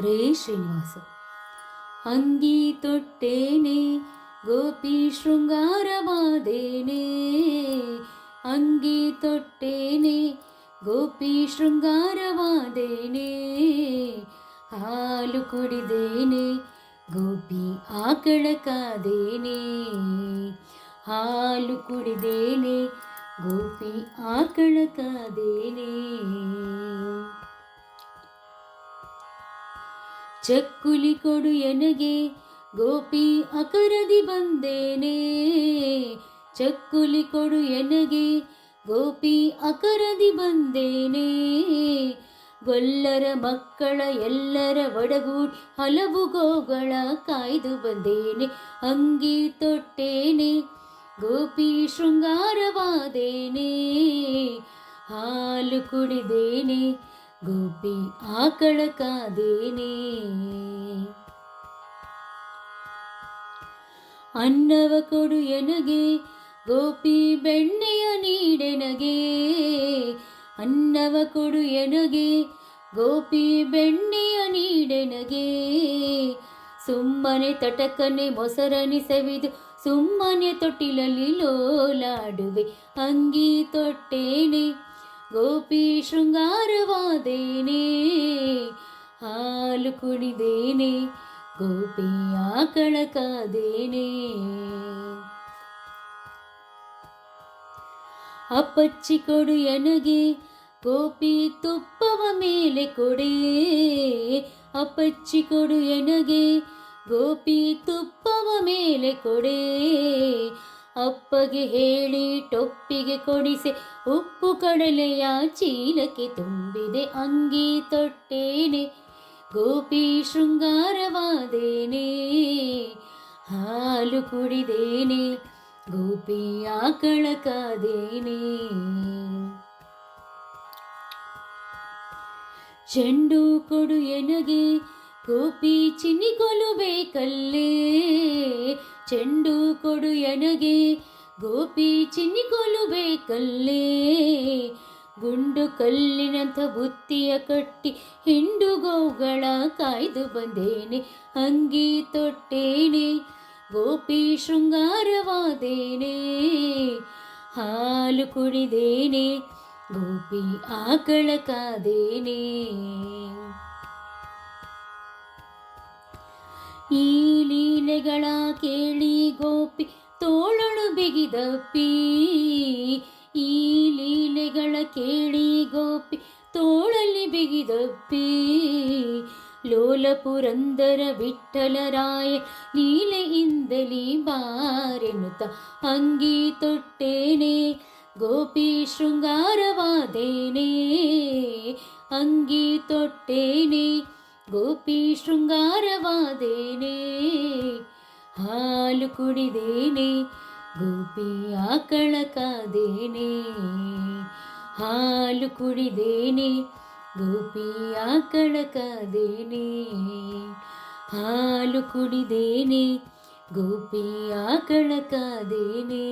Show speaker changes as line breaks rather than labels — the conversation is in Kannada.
ಹರೇ ಶ್ರೀನಿವಾಸ. ಅಂಗಿ ತೊಟ್ಟೇನೆ ಗೋಪಿ ಶೃಂಗಾರವಾದೇನೆ, ಅಂಗಿ ತೊಟ್ಟೇನೆ ಗೋಪಿ ಶೃಂಗಾರವಾದೇನೆ, ಹಾಲು ಕುಡಿದೇನೆ ಗೋಪಿ ಆಕಳ ಕಾದೇನೆ, ಹಾಲು ಕುಡಿದೇನೆ ಗೋಪಿ ಆಕಳ ಕಾದೇನೆ. ಚಕ್ಕುಲಿ ಕೊಡು ಎನಗೆ ಗೋಪಿ ಅಕರದಿ ಬಂದೇನೆ, ಚಕ್ಕುಲಿ ಕೊಡು ಎನಗೆ ಗೋಪಿ ಅಕರದಿ ಬಂದೇನೆ, ಗೊಲ್ಲರ ಮಕ್ಕಳ ಎಲ್ಲರ ಒಡಗೂಡಿ ಹಲವು ಗೋಗಳ ಕಾಯ್ದು ಬಂದೇನೆ, ಅಂಗಿ ತೊಟ್ಟೇನೆ ಗೋಪಿ ಶೃಂಗಾರವಾದೇನೆ, ಹಾಲು ಕುಡಿದೇನೆ ಗೋಪಿ ಆಕಳ ಕಾದೇನೆ. ಅನ್ನವ ಕೊಡು ಎನಗೆ ಗೋಪಿ ಬೆಣ್ಣೆಯ ನೀಡೆನಗೆ, ಅನ್ನವ ಕೊಡು ಎನಗೆ ಗೋಪಿ ಬೆಣ್ಣೆಯ ನೀಡೆನಗೆ, ಸುಮ್ಮನೆ ತಟಕನೆ ಮೊಸರನೆ ಸವಿದು ಸುಮ್ಮನೆ ತೊಟ್ಟಿಲಲ್ಲಿ ಲೋಲಾಡುವೆ, ಅಂಗಿ ತೊಟ್ಟೇನೆ ಗೋಪಿ ಶೃಂಗಾರವಾದೇನೆ, ಹಾಲು ಕುಡಿದೇನೆ ಗೋಪಿ ಆಕಳ ಕಾದೇನೆ. ಅಪ್ಪಚ್ಚಿ ಕೊಡು ಎನಗೆ ಗೋಪಿ ತುಪ್ಪವ ಮೇಲೆ ಕೊಡೆ, ಅಪ್ಪಚ್ಚಿ ಕೊಡು ಎನಗೆ ಗೋಪಿ ತುಪ್ಪವ ಮೇಲೆ ಕೊಡೆ, ಅಪ್ಪಗೆ ಹೇಳಿ ಟೊಪ್ಪಿಗೆ ಕೊಡಿಸೆ ಉಪ್ಪು ಕಡಲೆಯ ಚೀಲಕ್ಕೆ ತುಂಬಿದೆ, ಅಂಗಿ ತೊಟ್ಟೇನೆ ಗೋಪಿ ಶೃಂಗಾರವಾದೇನೆ, ಹಾಲು ಕುಡಿದೇನೆ ಗೋಪಿ ಆಕಳ ಕಾದೇನೆ. ಚೆಂಡು ಕೊಡು ಎನಗೆ ಗೋಪಿ ಚಿನ್ನಿಕೊಲುಬೇಕಲ್ಲೇ, ಚೆಂಡು ಕೊಡು ಎನಗೆ ಗೋಪಿ ಚಿನ್ನಿಕೊಲುಬೇಕಲ್ಲೇ, ಗುಂಡು ಕಲ್ಲಿನಂಥ ಬುತ್ತಿಯ ಕಟ್ಟಿ ಹಿಂಡು ಗೋಗಳ ಕಾಯ್ದು ಬಂದೇನೆ, ಅಂಗಿ ತೊಟ್ಟೇನೆ ಗೋಪಿ ಶೃಂಗಾರವಾದೇನೆ, ಹಾಲು ಕುಡಿದೇನೆ ಗೋಪಿ ಆಕಳ ಕಾದೇನೆ. ಈ ಲೀಲೆಗಳ ಕೇಳಿ ಗೋಪಿ ತೋಳಳು ಬಿಗಿದಪ್ಪಿ, ಈ ಲೀಲೆಗಳ ಕೇಳಿ ಗೋಪಿ ತೋಳಲ್ಲಿ ಬಿಗಿದಪ್ಪಿ, ಲೋಲ ಪುರಂದರ ವಿಠ್ಠಲರಾಯ ಲೀಲೆಯಿಂದಲೇ ಬಾರೆನ್ನುತ್ತ, ಅಂಗಿ ತೊಟ್ಟೇನೆ ಗೋಪಿ ಶೃಂಗಾರವಾದೇನೆ, ಅಂಗಿ ತೊಟ್ಟೇನೆ ಗೋಪಿ ಶೃಂಗಾರವಾದೇನೆ, ಹಾಲು ಕುಡಿದೇನೆ ಗೋಪಿ ಆಕಳ ಕಾದೇನೆ, ಹಾಲು ಕುಡಿದೇನೆ ಗೋಪಿ ಆಕಳ ಕಾದೇನೆ, ಹಾಲು ಕುಡಿದೇನೆ ಗೋಪಿ ಆಕಳ ಕಾದೇನೆ.